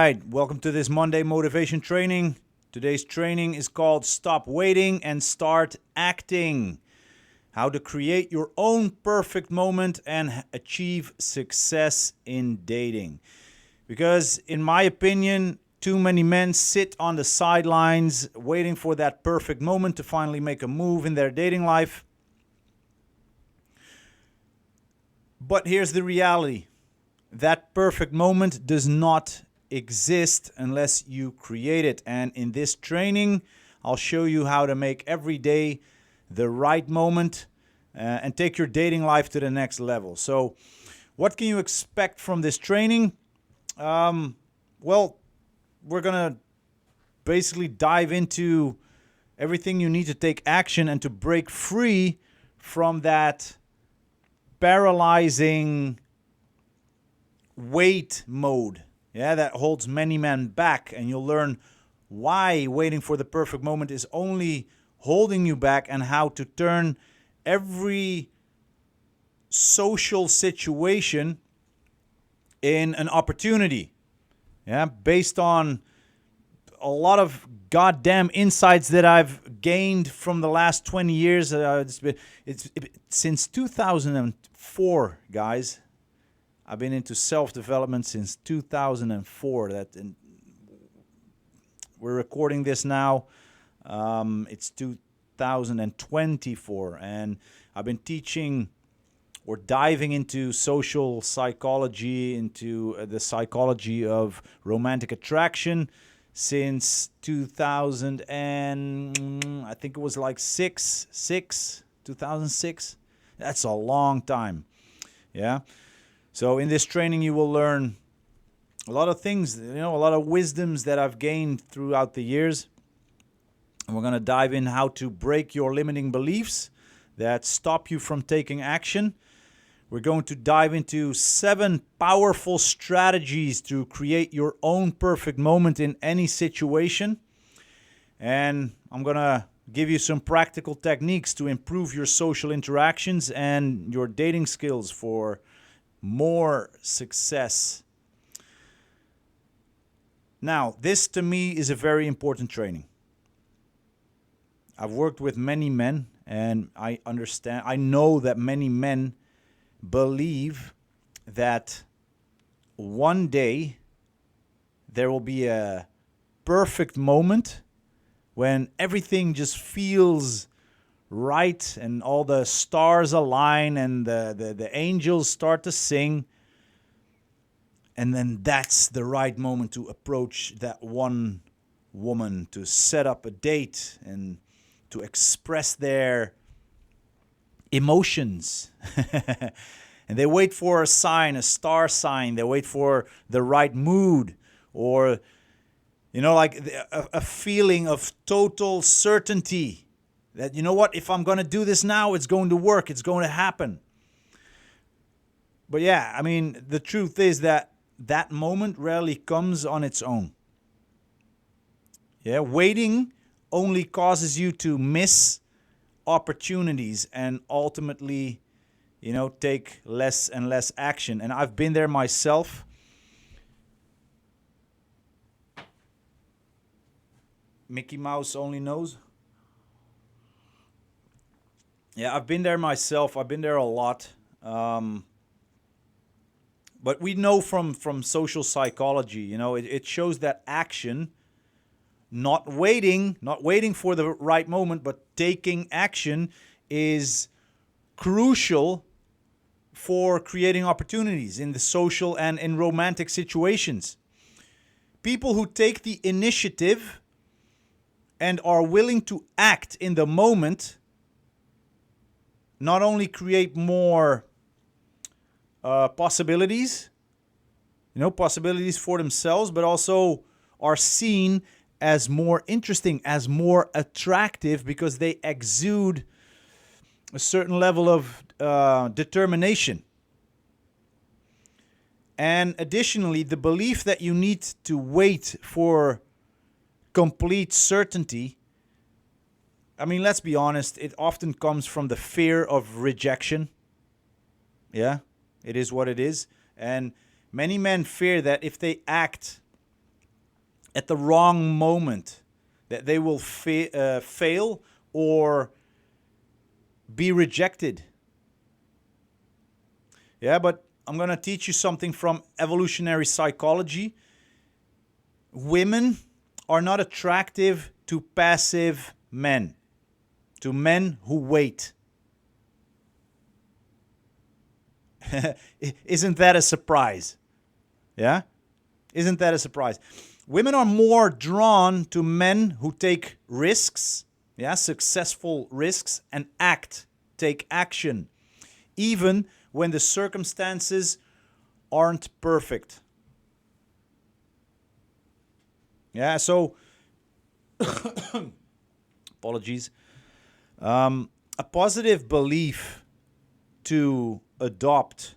right, welcome to this Monday motivation training. Today's training is called Stop Waiting and Start Acting. How to create your own perfect moment and achieve success in dating. Because in my opinion, too many men sit on the sidelines waiting for that perfect moment to finally make a move in their dating life. But here's the reality. That perfect moment does not exist unless you create it. And in this training, I'll show you how to make every day the right moment and take your dating life to the next level. So what can you expect from this training? Well, we're going to basically dive into everything you need to take action and to break free from that paralyzing wait mode, that holds many men back. And you'll learn why waiting for the perfect moment is only holding you back and how to turn every social situation in an opportunity, based on a lot of goddamn insights that I've gained from the last 20 years. It's since 2004, guys. I've been into self-development since 2004. We're recording this now. It's 2024, and I've been teaching or diving into social psychology, into the psychology of romantic attraction since 2000 and I think it was like 2006. That's a long time. So in this training, you will learn a lot of things, a lot of wisdoms that I've gained throughout the years. And we're going to dive in how to break your limiting beliefs that stop you from taking action. We're going to dive into 7 powerful strategies to create your own perfect moment in any situation. And I'm going to give you some practical techniques to improve your social interactions and your dating skills for more success. Now, this to me is a very important training. I've worked with many men, and I know that many men believe that one day there will be a perfect moment when everything just feels right and all the stars align and the angels start to sing, and then that's the right moment to approach that one woman, to set up a date and to express their emotions. And they wait for a sign, a star sign. They wait for the right mood, or like a feeling of total certainty that, what, if I'm going to do this now, it's going to work, it's going to happen. But the truth is that moment rarely comes on its own. Waiting only causes you to miss opportunities and ultimately, take less and less action. And I've been there myself. Mickey Mouse only knows. I've been there myself. I've been there a lot. But we know from social psychology, it shows that action, not waiting for the right moment, but taking action is crucial for creating opportunities in the social and in romantic situations. People who take the initiative and are willing to act in the moment not only create more possibilities for themselves, but also are seen as more interesting, as more attractive, because they exude a certain level of determination. And additionally, the belief that you need to wait for complete certainty, let's be honest, it often comes from the fear of rejection. It is what it is. And many men fear that if they act at the wrong moment, that they will fail or be rejected. Yeah, but I'm going to teach you something from evolutionary psychology. Women are not attractive to passive men, to men who wait. Isn't that a surprise? Yeah? Isn't that a surprise? Women are more drawn to men who take risks, yeah, successful risks, and take action, even when the circumstances aren't perfect. Yeah, so, apologies. A positive belief to adopt,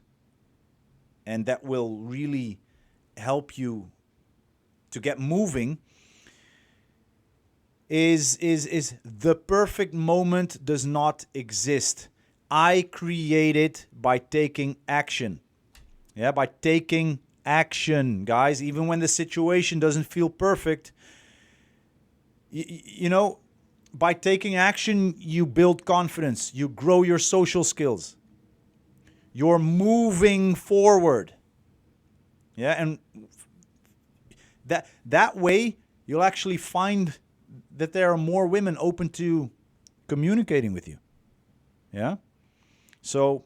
and that will really help you to get moving, is the perfect moment does not exist. I create it by taking action. Yeah, by taking action, guys. Even when the situation doesn't feel perfect, you know, by taking action, you build confidence, you grow your social skills, you're moving forward. Yeah, and that way you'll actually find that there are more women open to communicating with you. Yeah? So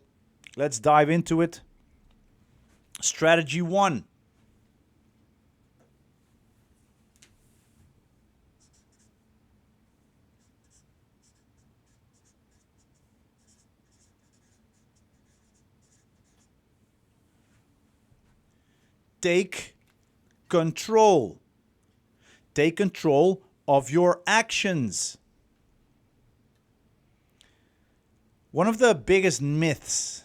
let's dive into it. Strategy 1. Take control. Take control of your actions. One of the biggest myths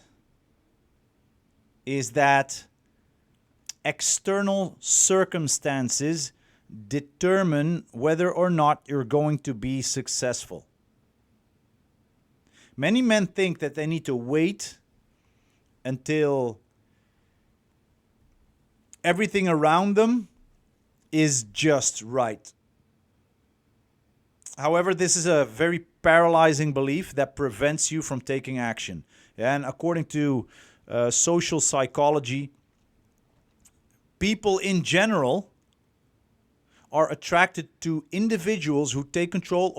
is that external circumstances determine whether or not you're going to be successful. Many men think that they need to wait until everything around them is just right. However, this is a very paralyzing belief that prevents you from taking action. And according to social psychology, people in general are attracted to individuals who take control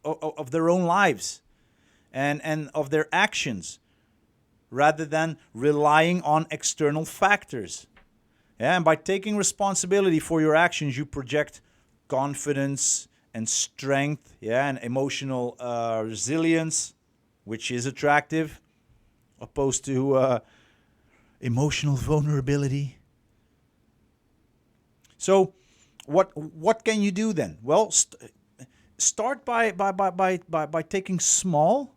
of their own lives and of their actions rather than relying on external factors. Yeah, and by taking responsibility for your actions, you project confidence and strength, yeah, and emotional resilience, which is attractive, opposed to emotional vulnerability. So, what can you do then? Well, start by taking small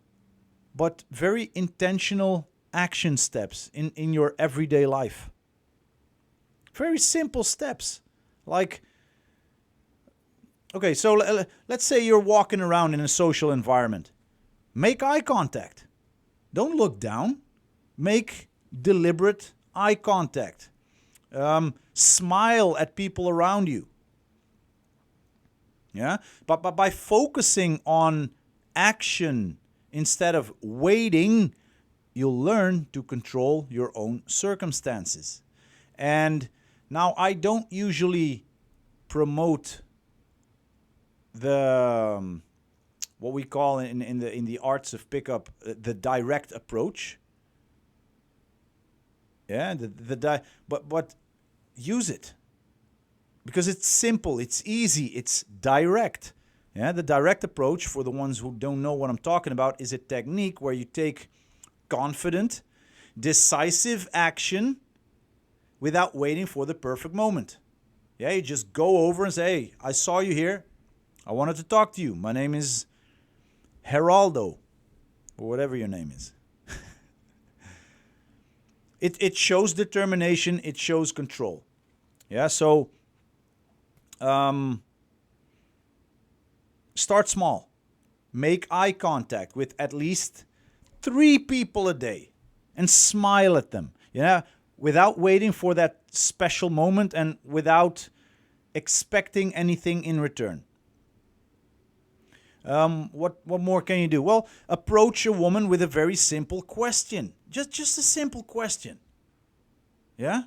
but very intentional action steps in your everyday life. Very simple steps. Like, okay, so let's say you're walking around in a social environment. Make eye contact. Don't look down. Make deliberate eye contact. Smile at people around you. Yeah, but by focusing on action instead of waiting, you'll learn to control your own circumstances. And now, I don't usually promote the what we call in the arts of pickup the direct approach. Yeah, but use it because it's simple, it's easy, it's direct. Yeah, the direct approach, for the ones who don't know what I'm talking about, is a technique where you take confident, decisive action without waiting for the perfect moment. Yeah, you just go over and say, hey, I saw you here. I wanted to talk to you. My name is Geraldo, or whatever your name is. It shows determination. It shows control. Yeah, so start small. Make eye contact with at least 3 people a day and smile at them. Yeah, without waiting for that special moment and without expecting anything in return. What more can you do? Well, approach a woman with a very simple question. Just a simple question. Yeah?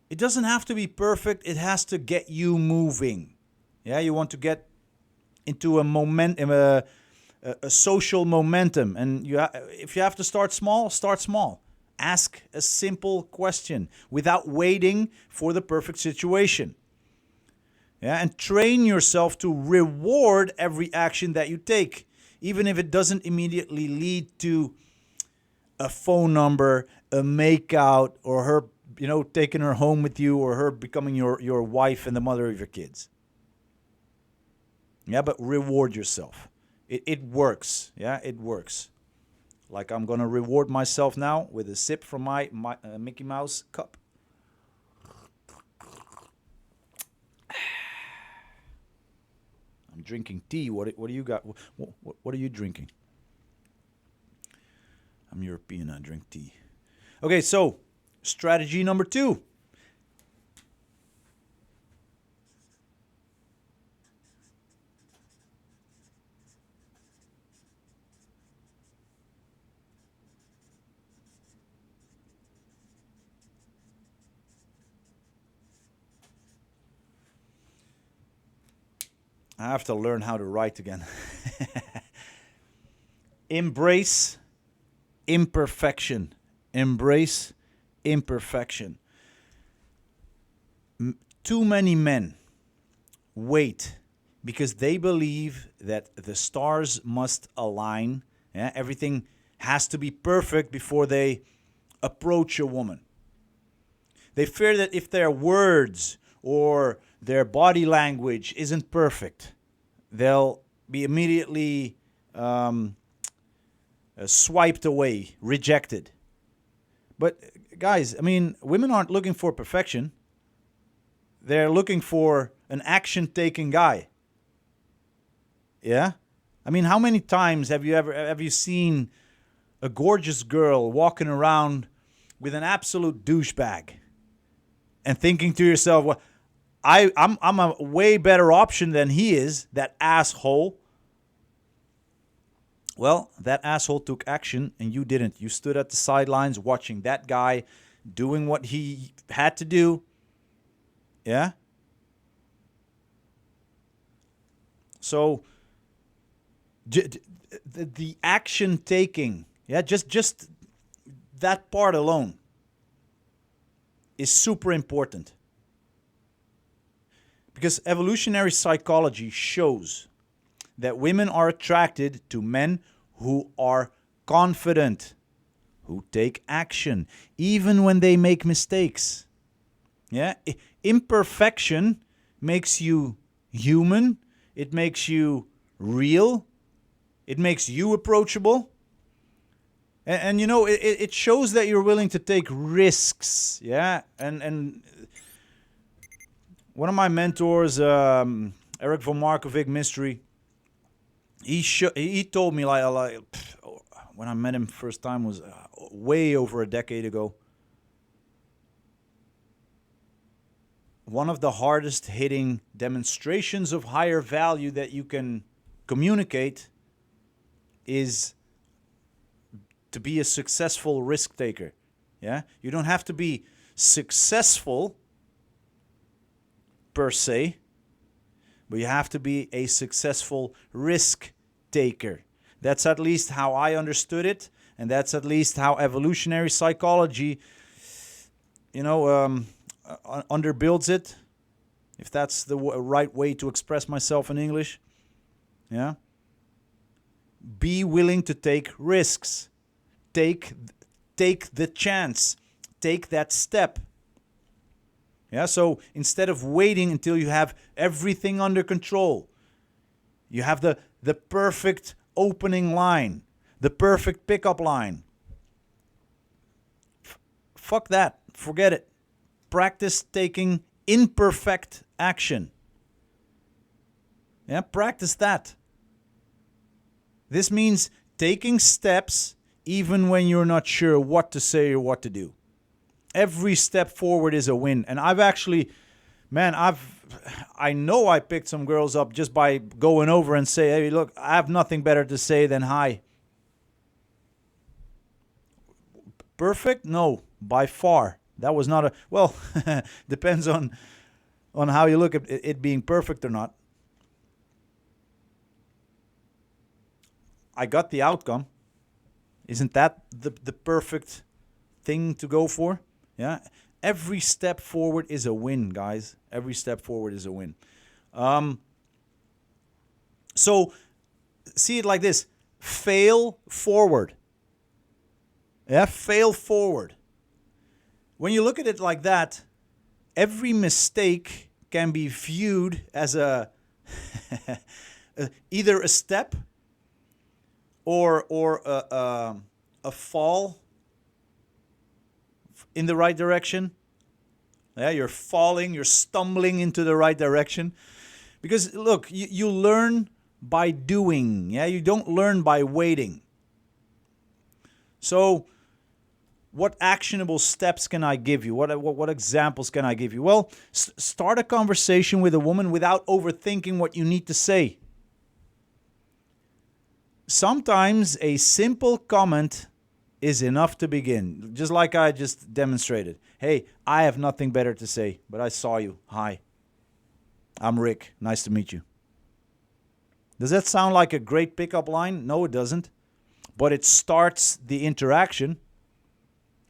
It doesn't have to be perfect. It has to get you moving. Yeah, you want to get into a social momentum, and if you have to start small, start small. Ask a simple question without waiting for the perfect situation. Yeah, and train yourself to reward every action that you take, even if it doesn't immediately lead to a phone number, a makeout, or her, taking her home with you, or her becoming your wife and the mother of your kids. Yeah, but reward yourself. It works. Yeah, it works. Like I'm gonna reward myself now with a sip from my Mickey Mouse cup. I'm drinking tea. What do you got? What are you drinking? I'm European. I drink tea. Okay, so strategy number 2. I have to learn how to write again. Embrace imperfection. Embrace imperfection. Too many men wait because they believe that the stars must align. Yeah? Everything has to be perfect before they approach a woman. They fear that if their words or their body language isn't perfect, they'll be immediately swiped away, rejected. But guys, I mean, women aren't looking for perfection. They're looking for an action-taking guy. Yeah? I mean, how many times have you seen a gorgeous girl walking around with an absolute douchebag and thinking to yourself, well, I'm a way better option than he is, that asshole. Well, that asshole took action and you didn't. You stood at the sidelines watching that guy doing what he had to do. Yeah? So the action taking, yeah, just that part alone is super important. Because evolutionary psychology shows that women are attracted to men who are confident, who take action, even when they make mistakes. Yeah? Imperfection makes you human. It makes you real. It makes you approachable. And it shows that you're willing to take risks. Yeah? And one of my mentors, Eric von Markovic, Mystery, he told me like when I met him first time was way over a decade ago. One of the hardest hitting demonstrations of higher value that you can communicate is to be a successful risk taker. Yeah? You don't have to be successful per se, but you have to be a successful risk taker. That's at least how I understood it, and that's at least how evolutionary psychology, underbuilds it, if that's the right way to express myself in English. Yeah. Be willing to take risks. Take the chance. Take that step. Yeah, so instead of waiting until you have everything under control, you have the perfect opening line, the perfect pickup line. Fuck that. Forget it. Practice taking imperfect action. Yeah, practice that. This means taking steps even when you're not sure what to say or what to do. Every step forward is a win. And I've actually Man, I know I picked some girls up just by going over and say, hey, look, I have nothing better to say than hi. Perfect? No, by far. That was not a, well, depends on how you look at it being perfect or not. I got the outcome. Isn't that the perfect thing to go for? Yeah. Every step forward is a win, guys. Every step forward is a win. Um, so see it like this: fail forward. Yeah, fail forward. When you look at it like that, every mistake can be viewed as a either a step or a fall in the right direction. Yeah, you're falling, you're stumbling into the right direction. Because look, you learn by doing. Yeah, you don't learn by waiting. So, what actionable steps can I give you? What examples can I give you? Well, start a conversation with a woman without overthinking what you need to say. Sometimes a simple comment is enough to begin. Just like I just demonstrated. Hey, I have nothing better to say, but I saw you. Hi, I'm Rick. Nice to meet you. Does that sound like a great pickup line? No, it doesn't. But it starts the interaction.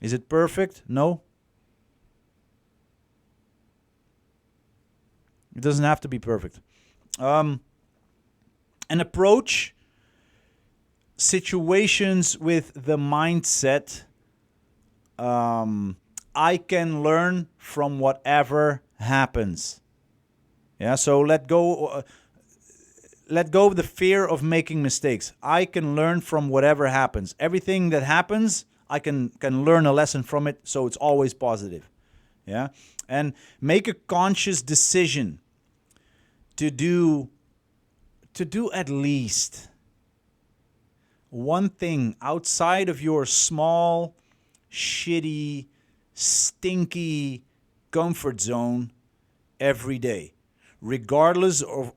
Is it perfect? No. It doesn't have to be perfect. An approach situations with the mindset, I can learn from whatever happens. Yeah, so let go of the fear of making mistakes. I can learn from whatever happens. Everything that happens, I can learn a lesson from it, so it's always positive. Yeah? And make a conscious decision to do at least one thing outside of your small, shitty, stinky comfort zone every day, regardless of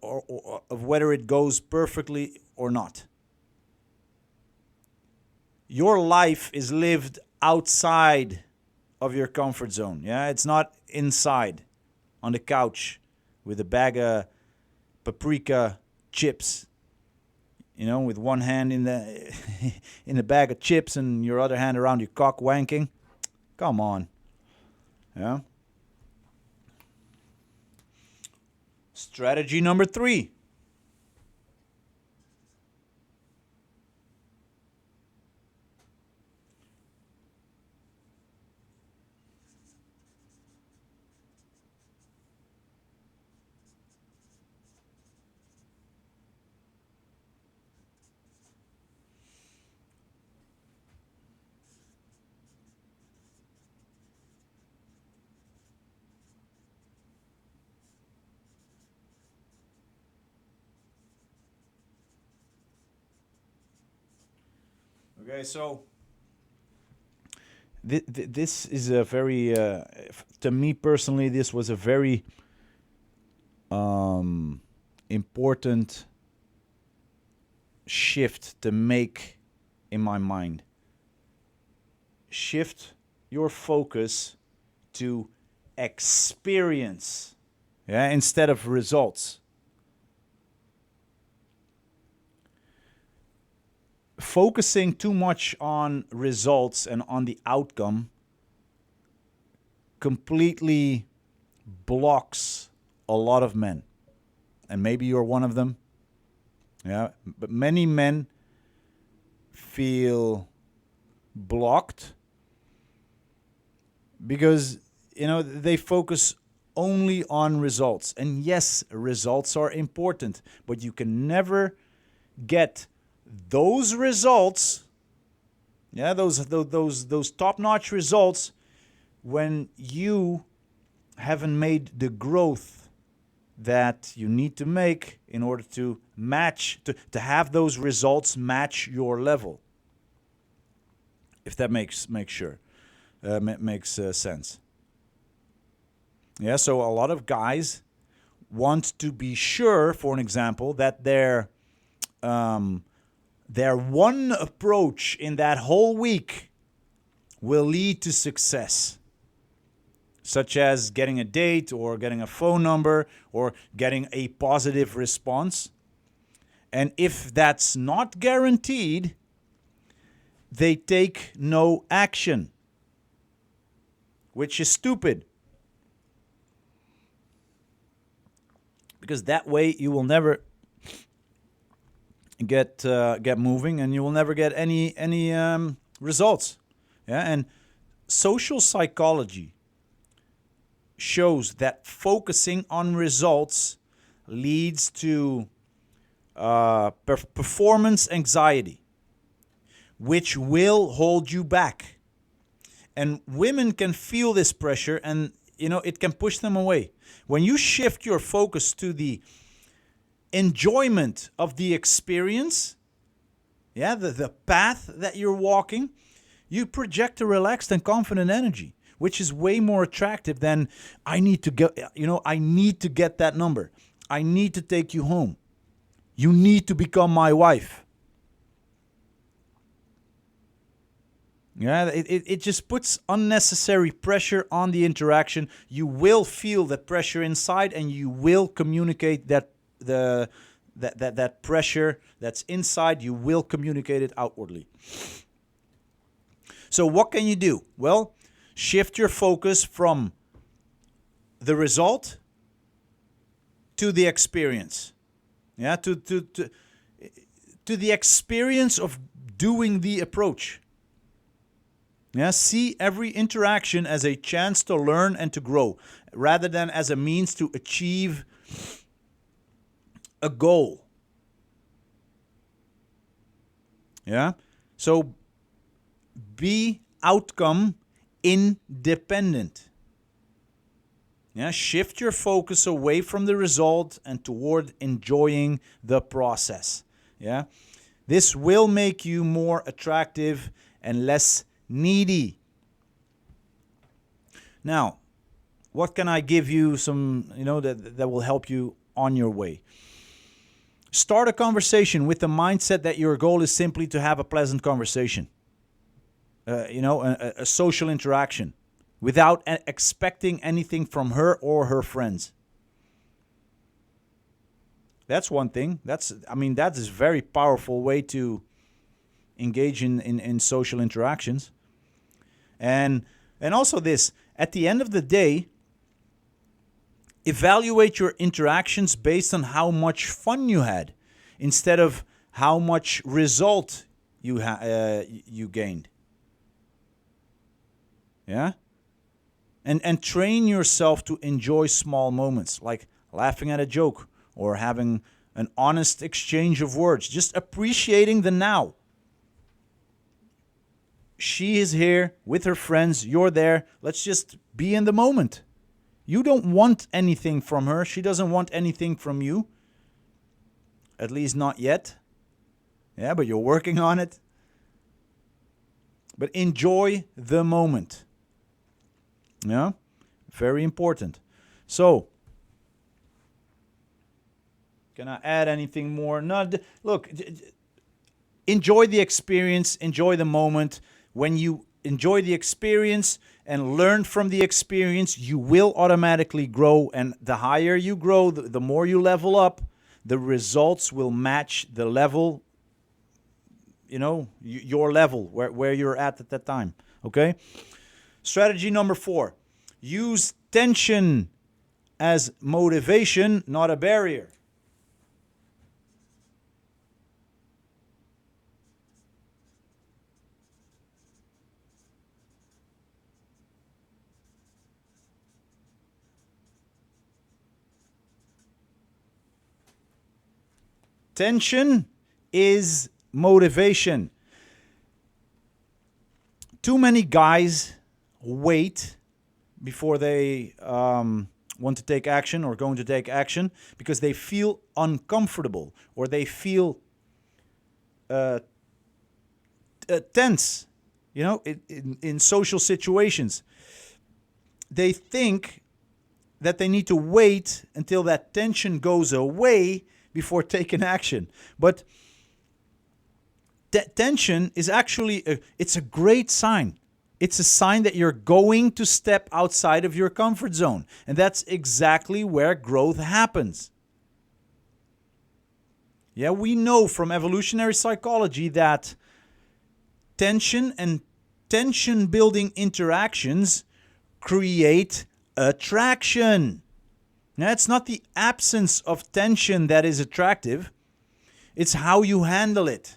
whether it goes perfectly or not. Your life is lived outside of your comfort zone. Yeah, it's not inside on the couch with a bag of paprika chips. You know, with one hand in the in the bag of chips and your other hand around your cock wanking. Come on. Yeah. Strategy number 3. Okay, so this is a very, to me personally, this was a very um, important shift to make in my mind. Shift your focus to experience, yeah, instead of results. Focusing too much on results and on the outcome completely blocks a lot of men. And maybe you're one of them. Yeah, but many men feel blocked because they focus only on results. And yes, results are important, but you can never get those results, yeah, those top-notch results, when you haven't made the growth that you need to make in order to match, to have those results match your level. If that makes sense. Yeah, so a lot of guys want to be sure, for an example, that their one approach in that whole week will lead to success, such as getting a date or getting a phone number or getting a positive response. And if that's not guaranteed, they take no action, which is stupid. Because that way you will never get moving, and you will never get any results. Yeah, and social psychology shows that focusing on results leads to performance anxiety, which will hold you back. And women can feel this pressure, and it can push them away. When you shift your focus to the enjoyment of the experience, yeah, the path that you're walking, you project a relaxed and confident energy, which is way more attractive than I need to get that number. I need to take you home. You need to become my wife. Yeah, it just puts unnecessary pressure on the interaction. You will feel the pressure inside, and you will communicate that pressure that's inside. You will communicate it outwardly. So what can you do? Well, shift your focus from the result to the experience. Yeah, to the experience of doing the approach. Yeah, see every interaction as a chance to learn and to grow, rather than as a means to achieve a goal. Yeah, so be outcome independent. Yeah, shift your focus away from the result and toward enjoying the process. Yeah, this will make you more attractive and less needy. Now, what can I give you some, that will help you on your way? Start a conversation with the mindset that your goal is simply to have a pleasant conversation. A social interaction without expecting anything from her or her friends. That's one thing. That is a very powerful way to engage in social interactions. And also this, at the end of the day, evaluate your interactions based on how much fun you had instead of how much result you gained. Yeah? And train yourself to enjoy small moments, like laughing at a joke or having an honest exchange of words, just appreciating the now. She is here with her friends, you're there, let's just be in the moment. You don't want anything from her, she doesn't want anything from you. At least not yet. Yeah, but you're working on it. But enjoy the moment. Yeah, very important. So, can I add anything more? No, look, enjoy the experience, enjoy the moment. When you enjoy the experience and learn from the experience, you will automatically grow. And the higher you grow, the more you level up, the results will match the level, your level, where you're at that time. Okay? Strategy number 4. Use tension as motivation, not a barrier. Tension is motivation. Too many guys wait before they want to take action or going to take action because they feel uncomfortable or they feel tense, in social situations. They think that they need to wait until that tension goes away before taking action. But tension is actually it's a great sign. It's a sign that you're going to step outside of your comfort zone. And that's exactly where growth happens. Yeah, we know from evolutionary psychology that tension and tension building interactions create attraction. Now, it's not the absence of tension that is attractive, it's how you handle it.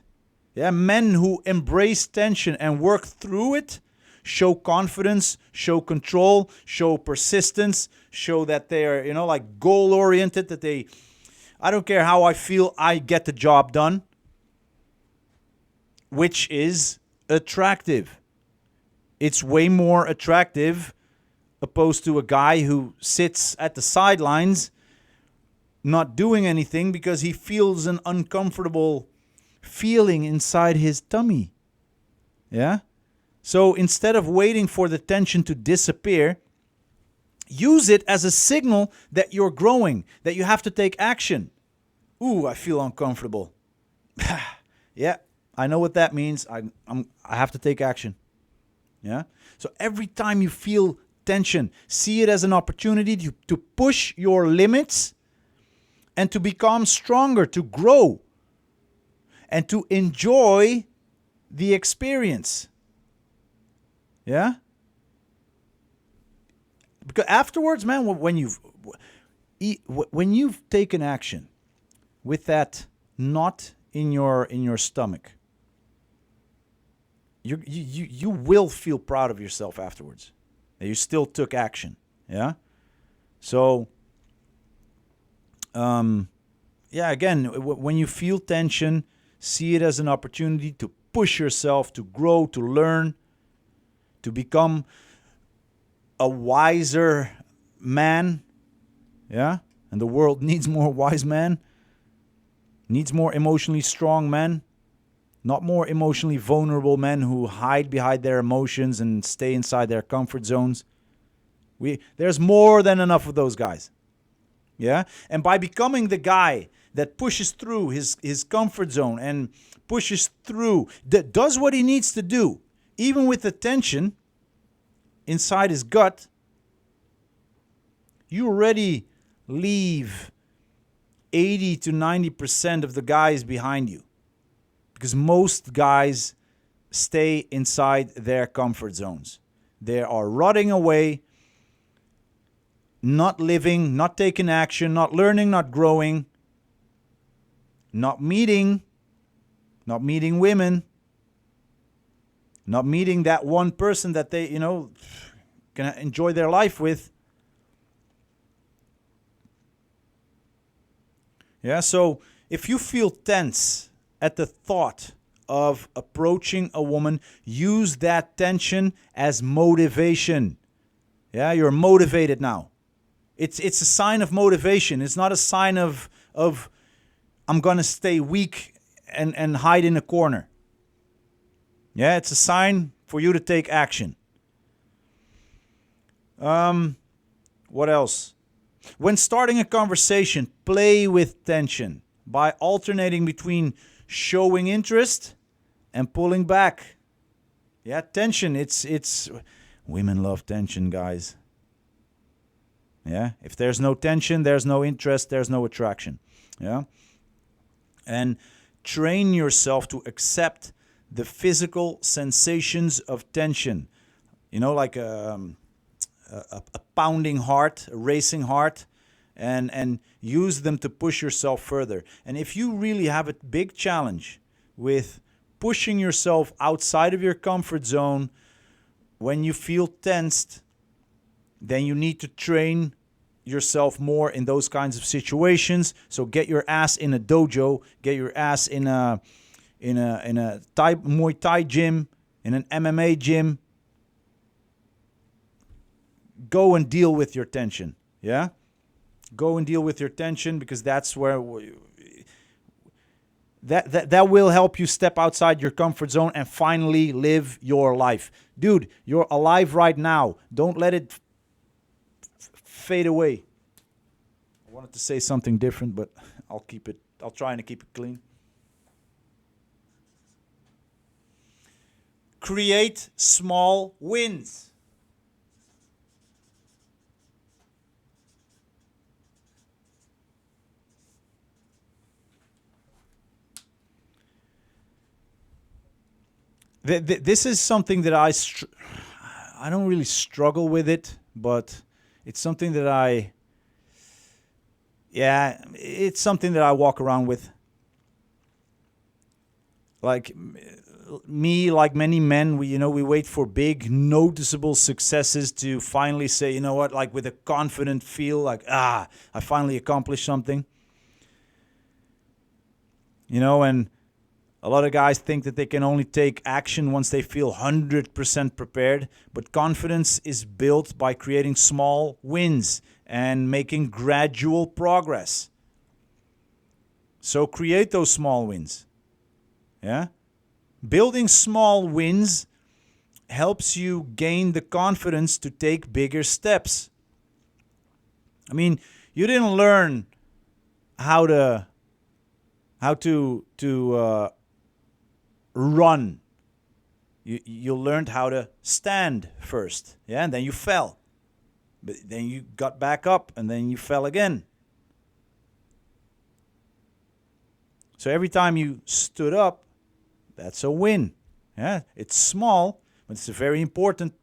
Yeah, men who embrace tension and work through it show confidence, show control, show persistence, show that they are, like goal oriented, that I don't care how I feel, I get the job done, which is attractive. It's way more attractive opposed to a guy who sits at the sidelines not doing anything because he feels an uncomfortable feeling inside his tummy. Yeah? So instead of waiting for the tension to disappear, use it as a signal that you're growing, that you have to take action. Ooh, I feel uncomfortable. Yeah, I know what that means. I have to take action. Yeah? So every time you feel tension, see it as an opportunity to push your limits and to become stronger, to grow, and to enjoy the experience. Yeah? Because afterwards, man, when you've taken action with that knot in your stomach, you will feel proud of yourself afterwards that you still took action. Yeah? So, again, when you feel tension, see it as an opportunity to push yourself, to grow, to learn, to become a wiser man. Yeah? And the world needs more wise men, needs more emotionally strong men, not more emotionally vulnerable men who hide behind their emotions and stay inside their comfort zones. There's more than enough of those guys. Yeah? And by becoming the guy that pushes through his comfort zone and pushes through, that does what he needs to do, even with the tension inside his gut, you already leave 80 to 90% of the guys behind you. Because most guys stay inside their comfort zones. They are rotting away, not living, not taking action, not learning, not growing, not meeting women, not meeting that one person that they, can enjoy their life with. Yeah, so if you feel tense at the thought of approaching a woman, use that tension as motivation. Yeah, you're motivated now. It's a sign of motivation. It's not a sign of I'm going to stay weak and hide in a corner. Yeah, it's a sign for you to take action. What else? When starting a conversation, play with tension by alternating between showing interest and pulling back. Yeah, tension, it's women love tension, guys. Yeah, if there's no tension, there's no interest, there's no attraction. Yeah. And train yourself to accept the physical sensations of tension. Like a pounding heart, a racing heart, and use them to push yourself further. And if you really have a big challenge with pushing yourself outside of your comfort zone when you feel tensed, then you need to train yourself more in those kinds of situations. So get your ass in a dojo, get your ass in a Muay Thai gym, in an MMA gym. Go and deal with your tension. Yeah? Go and deal with your tension, because that's where that will help you step outside your comfort zone and finally live your life. Dude, you're alive right now. Don't let it fade away. I wanted to say something different, but I'll try and keep it clean. Create small wins. This is something that I don't really struggle with it, but it's something that it's something that I walk around with. Like me, like many men, we wait for big, noticeable successes to finally say, you know what, like with a confident feel, like, I finally accomplished something. And a lot of guys think that they can only take action once they feel 100% prepared, but confidence is built by creating small wins and making gradual progress. So create those small wins. Yeah? Building small wins helps you gain the confidence to take bigger steps. I mean, you didn't learn how to run. You learned how to stand first, yeah, and then you fell. But then you got back up, and then you fell again. So every time you stood up, that's a win. Yeah, it's small, but it's a very important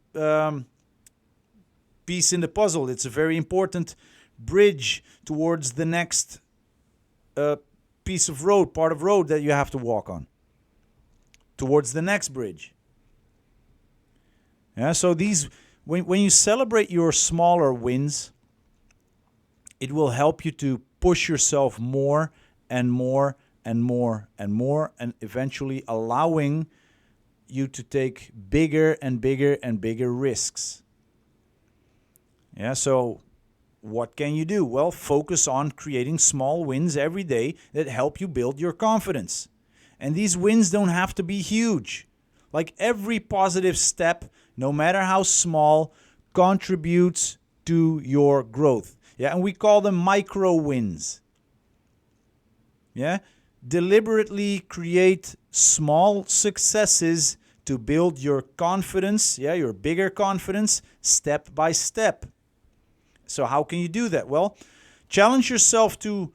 piece in the puzzle. It's a very important bridge towards the next piece of road, part of road that you have to walk on, towards the next bridge. Yeah, so when you celebrate your smaller wins, it will help you to push yourself more and more and more and more, and eventually allowing you to take bigger and bigger and bigger risks. Yeah, so what can you do? Well, focus on creating small wins every day that help you build your confidence. And these wins don't have to be huge. Like every positive step, no matter how small, contributes to your growth. Yeah, and we call them micro wins. Yeah, deliberately create small successes to build your confidence, your bigger confidence, step by step. So how can you do that? Well, challenge yourself to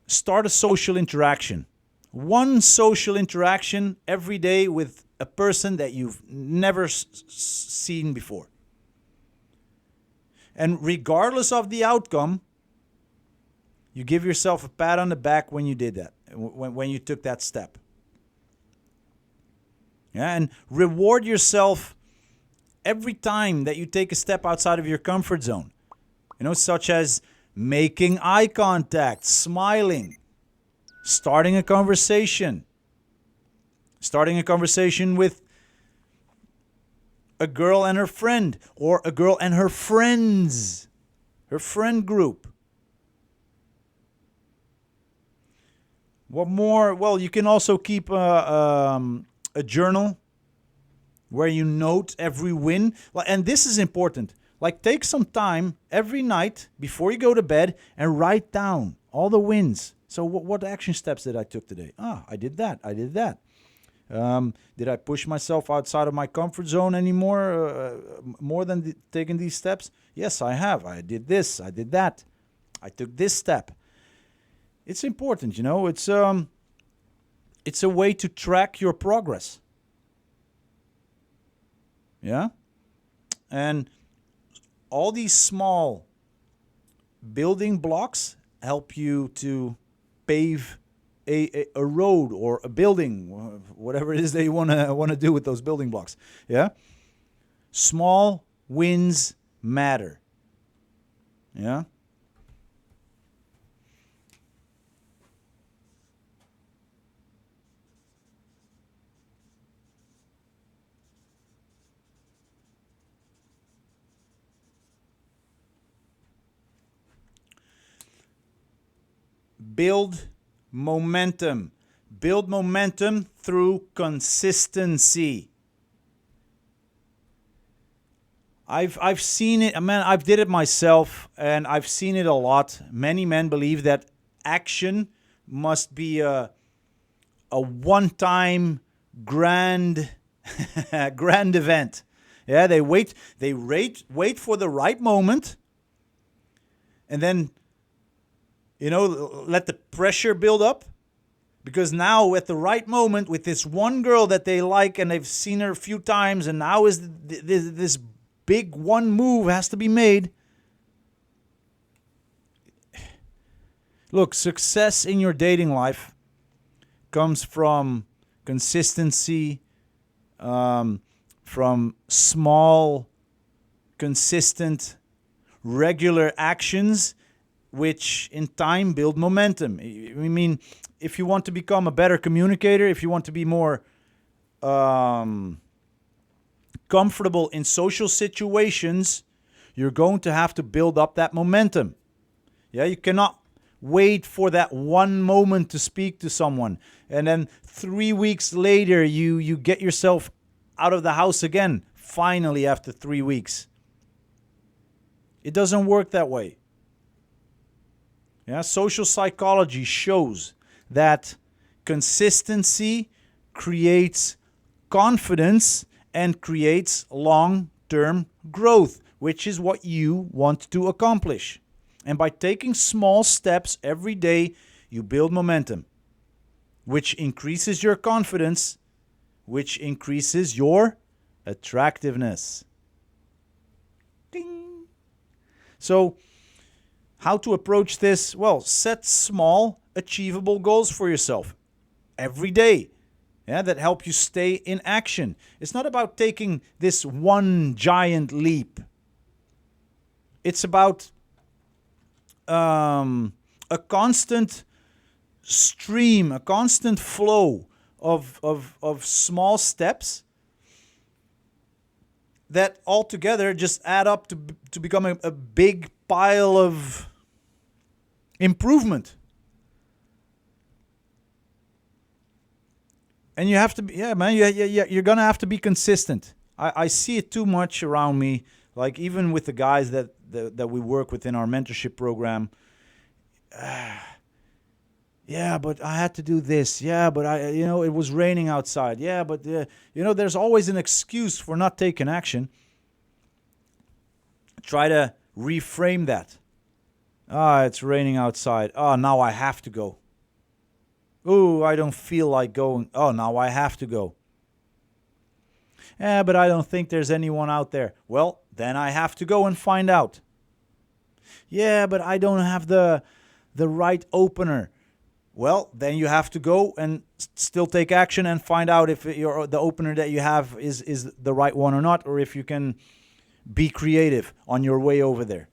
start a social interaction. One social interaction every day with a person that you've never seen before. And regardless of the outcome, you give yourself a pat on the back when you did that, when you took that step. Yeah, and reward yourself every time that you take a step outside of your comfort zone. Such as making eye contact, smiling, starting a conversation with a girl and her friend, or a girl and her friends, her friend group. What more? Well, you can also keep a journal where you note every win. And this is important. Like, take some time every night before you go to bed and write down all the wins. So what action steps did I took today? I did that. Did I push myself outside of my comfort zone anymore, more than taking these steps? Yes, I have. I did this. I did that. I took this step. It's important, it's a way to track your progress. Yeah? And all these small building blocks help you to pave a road or a building, whatever it is that you want to do with those building blocks. Yeah? Small wins matter. Yeah? Build momentum. Build momentum through consistency. I've seen it, man. I've did it myself, and I've seen it a lot. Many men believe that action must be a one-time grand grand event. Yeah, they wait for the right moment, and then let the pressure build up, because now at the right moment with this one girl that they like and they've seen her a few times, and now is this big one move has to be made. Look, success in your dating life comes from consistency, from small, consistent, regular actions, which in time build momentum. I mean, if you want to become a better communicator, if you want to be more comfortable in social situations, you're going to have to build up that momentum. Yeah, you cannot wait for that one moment to speak to someone, and then 3 weeks later you get yourself out of the house again, finally, after 3 weeks. It doesn't work that way. Yeah, social psychology shows that consistency creates confidence and creates long-term growth, which is what you want to accomplish. And by taking small steps every day, you build momentum, which increases your confidence, which increases your attractiveness. Ding. So, how to approach this? Well, set small, achievable goals for yourself every day. Yeah, that help you stay in action. It's not about taking this one giant leap. It's about a constant stream, a constant flow of small steps that altogether just add up to become a big pile of improvement. And you have to be, yeah, man, you're going to have to be consistent. I see it too much around me, like even with the guys that we work with in our mentorship program. Yeah, but I had to do this. Yeah, but it was raining outside. Yeah, but there's always an excuse for not taking action. Try to reframe that. It's raining outside. Now I have to go. Ooh, I don't feel like going. Now I have to go. But I don't think there's anyone out there. Well, then I have to go and find out. Yeah, but I don't have the right opener. Well, then you have to go and still take action and find out if the opener that you have is the right one or not, or if you can be creative on your way over there.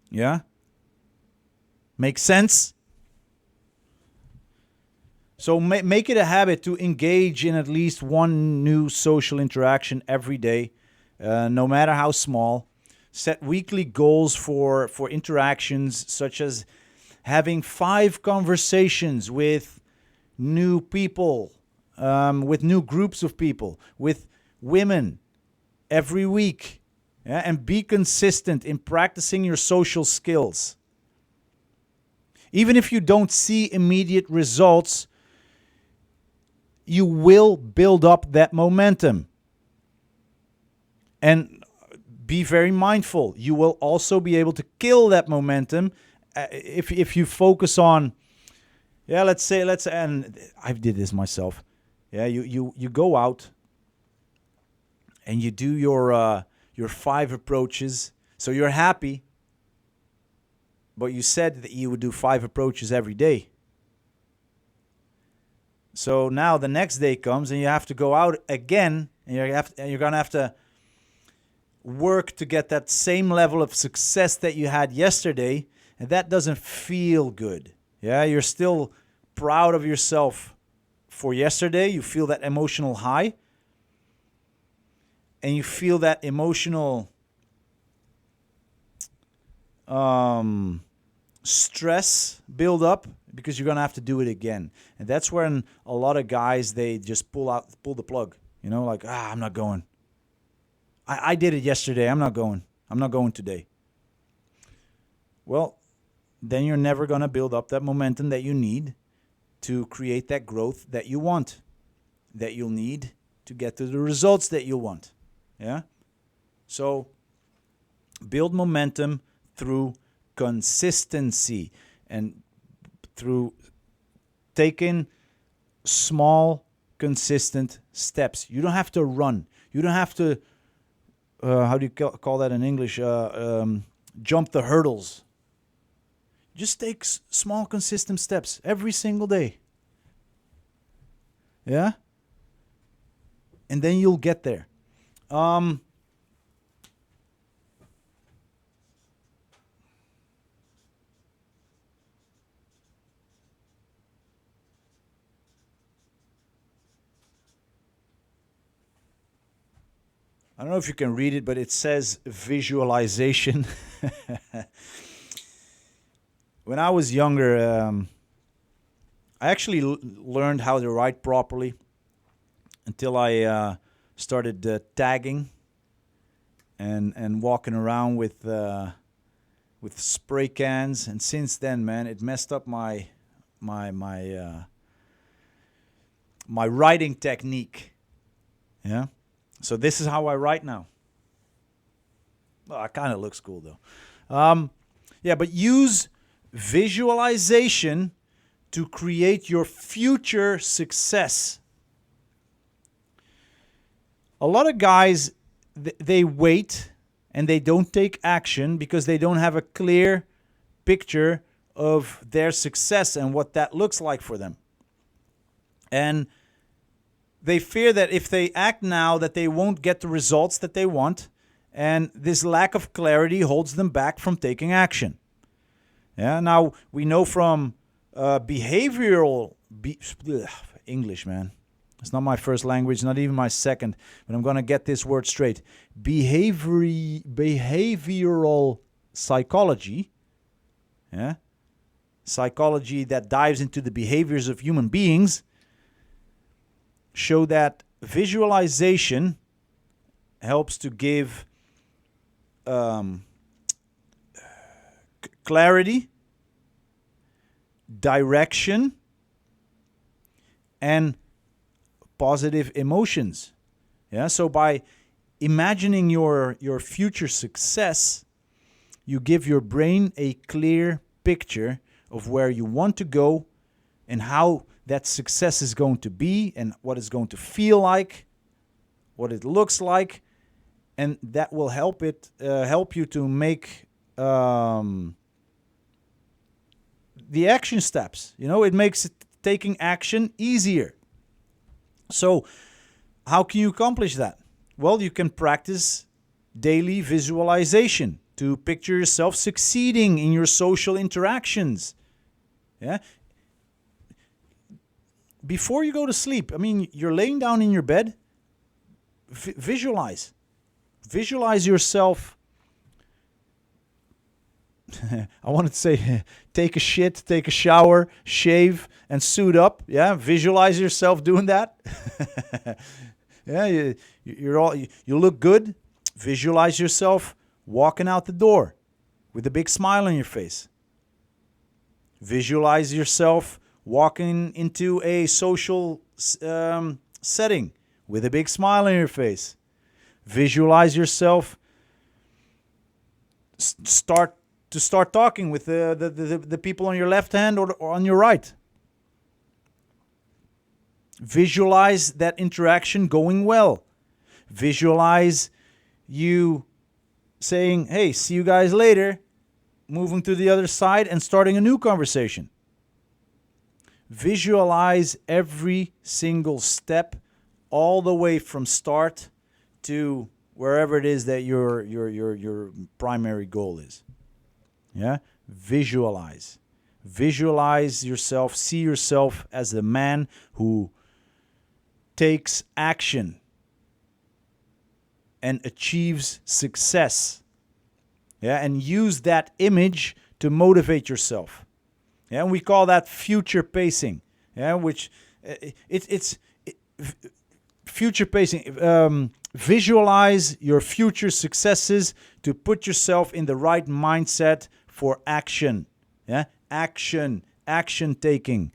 Yeah? Make sense? So make it a habit to engage in at least one new social interaction every day, no matter how small. Set weekly goals for interactions, such as having 5 conversations with new people, with new groups of people, with women every week. Yeah? And be consistent in practicing your social skills. Even if you don't see immediate results, you will build up that momentum. And be very mindful. You will also be able to kill that momentum if you focus on, and I did this myself. Yeah, you go out and you do your 5 approaches. So you're happy, but you said that you would do 5 approaches every day. So now the next day comes and you have to go out again, and you're going to have to work to get that same level of success that you had yesterday, and that doesn't feel good. Yeah, you're still proud of yourself for yesterday. You feel that emotional high, and you feel that emotional stress build up because you're going to have to do it again. And that's when a lot of guys, they just pull the plug. Like, I'm not going. I did it yesterday. I'm not going. I'm not going today. Well, then you're never going to build up that momentum that you need to create that growth that you want, that you'll need to get to the results that you want. Yeah? So build momentum through consistency and through taking small, consistent steps. You don't have to run. You don't have to, how do you call that in English? Jump the hurdles. Just take small, consistent steps every single day. Yeah? And then you'll get there. I don't know if you can read it, but it says visualization. When I was younger, I actually learned how to write properly until I started tagging and walking around with spray cans. And since then, man, it messed up my writing technique. Yeah. So this is how I write now. Well, it kind of looks cool though. Yeah, but use visualization to create your future success. A lot of guys, they wait and they don't take action because they don't have a clear picture of their success and what that looks like for them. And they fear that if they act now that they won't get the results that they want, and this lack of clarity holds them back from taking action. Yeah. Now we know from behavioral English, man. It's not my first language, not even my second, but I'm gonna get this word straight. Behavioral psychology. Yeah. Psychology that dives into the behaviors of human beings show that visualization helps to give clarity, direction, and positive emotions. Yeah, so by imagining your future success, you give your brain a clear picture of where you want to go and how that success is going to be and what it's going to feel like, what it looks like, and that will help you to make the action steps. It makes taking action easier. So how can you accomplish that? Well, you can practice daily visualization to picture yourself succeeding in your social interactions. Yeah. Before you go to sleep, you're laying down in your bed, visualize. Visualize yourself. I wanted to say take a shit, take a shower, shave, and suit up. Yeah, visualize yourself doing that. Yeah, you look good. Visualize yourself walking out the door with a big smile on your face. Visualize yourself walking into a social setting with a big smile on your face. Visualize yourself start talking with the people on your left hand or on your right. Visualize that interaction going well. Visualize you saying, hey, see you guys later, moving to the other side and starting a new conversation. Visualize every single step all the way from start to wherever it is that your primary goal is. Yeah? Visualize. Visualize yourself, see yourself as the man who takes action and achieves success. Yeah, and use that image to motivate yourself. Yeah, and we call that future pacing. Yeah, which future pacing. Visualize your future successes to put yourself in the right mindset for action. Yeah, action taking.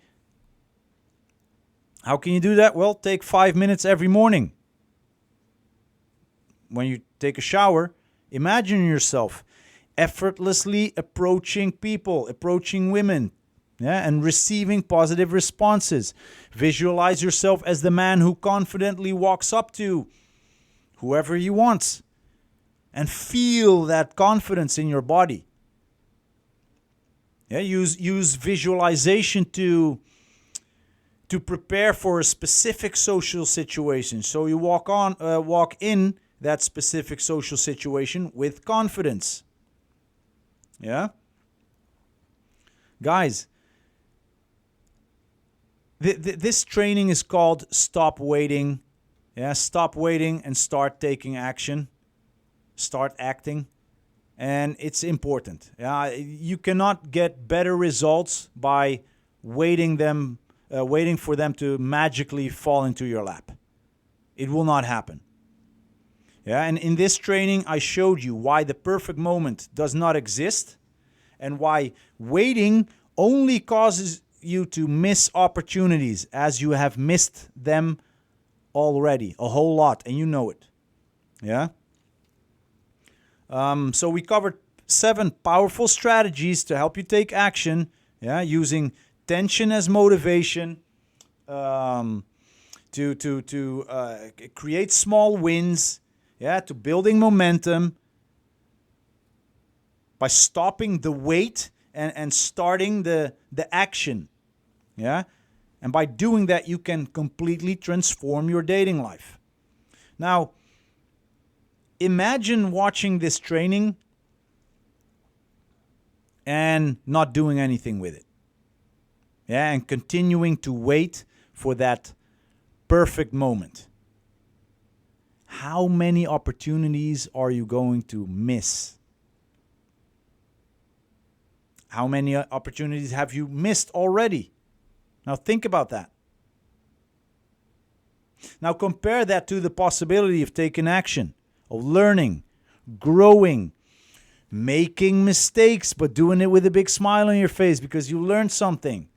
How can you do that? Well, take 5 minutes every morning. When you take a shower, imagine yourself effortlessly approaching people, approaching women, yeah, and receiving positive responses. Visualize yourself as the man who confidently walks up to whoever he wants and feel that confidence in your body. Yeah, use visualization to prepare for a specific social situation. So you walk in that specific social situation with confidence. Yeah? Guys, this training is called Stop Waiting. Yeah, stop waiting and start taking action. Start acting. And it's important. Yeah, you cannot get better results by waiting for them to magically fall into your lap. It will not happen. Yeah, and in this training, I showed you why the perfect moment does not exist and why waiting only causes you to miss opportunities, as you have missed them already, a whole lot, and you know it. Yeah? So we covered 7 powerful strategies to help you take action, yeah, using tension as motivation, to create small wins, yeah, to building momentum, by stopping the wait and starting the action, yeah, and by doing that you can completely transform your dating life. Now, imagine watching this training and not doing anything with it. Yeah, and continuing to wait for that perfect moment. How many opportunities are you going to miss? How many opportunities have you missed already? Now think about that. Now compare that to the possibility of taking action, of learning, growing, making mistakes, but doing it with a big smile on your face because you learned something.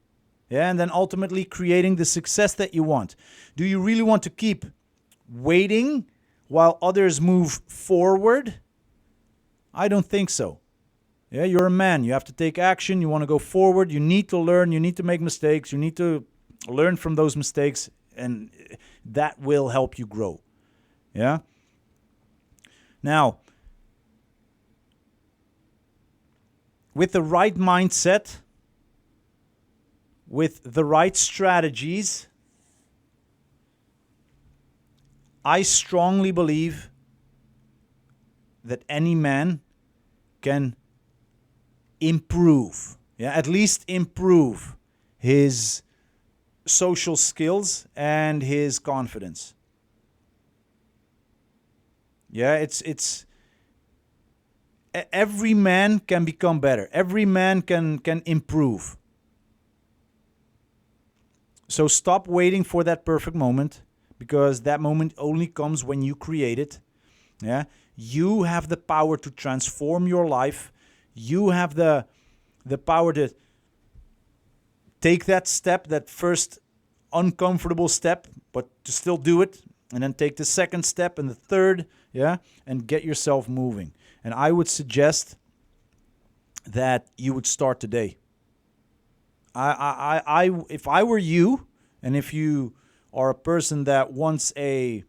Yeah, and then ultimately creating the success that you want. Do you really want to keep waiting while others move forward? I don't think so. Yeah, you're a man. You have to take action. You want to go forward. You need to learn. You need to make mistakes. You need to learn from those mistakes, and that will help you grow. Yeah? Now, with the right mindset, with the right strategies, I strongly believe that any man can improve, yeah, at least improve his social skills and his confidence. Yeah, it's every man can become better. Every man can improve. So stop waiting for that perfect moment, because that moment only comes when you create it. Yeah, you have the power to transform your life. You have the power to take that step, that first uncomfortable step, but to still do it, and then take the second step and the third, yeah, and get yourself moving. And I would suggest that you would start today. If I were you, and if you are a person that wants a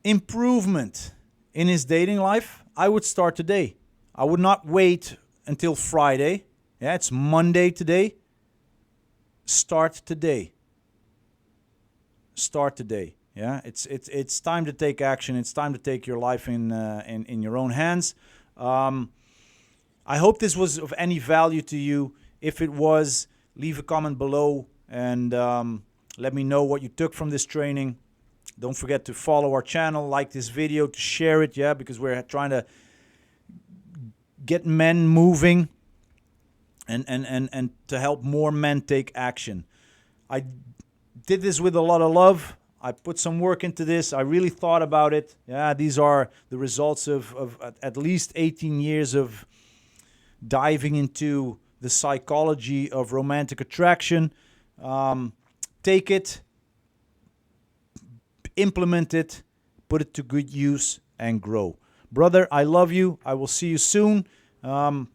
improvement in his dating life, I would start today. I would not wait until Friday. Yeah, it's Monday today. Start today. Start today. Yeah, it's time to take action. It's time to take your life in your own hands. I hope this was of any value to you. If it was, leave a comment below and let me know what you took from this training. Don't forget to follow our channel, like this video, to share it, yeah, because we're trying to get men moving and to help more men take action. I did this with a lot of love. I put some work into this. I really thought about it. Yeah, these are the results of at least 18 years of diving into the psychology of romantic attraction. Take it, implement it, put it to good use, and grow. Brother, I love you. I will see you soon. Until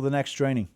the next training.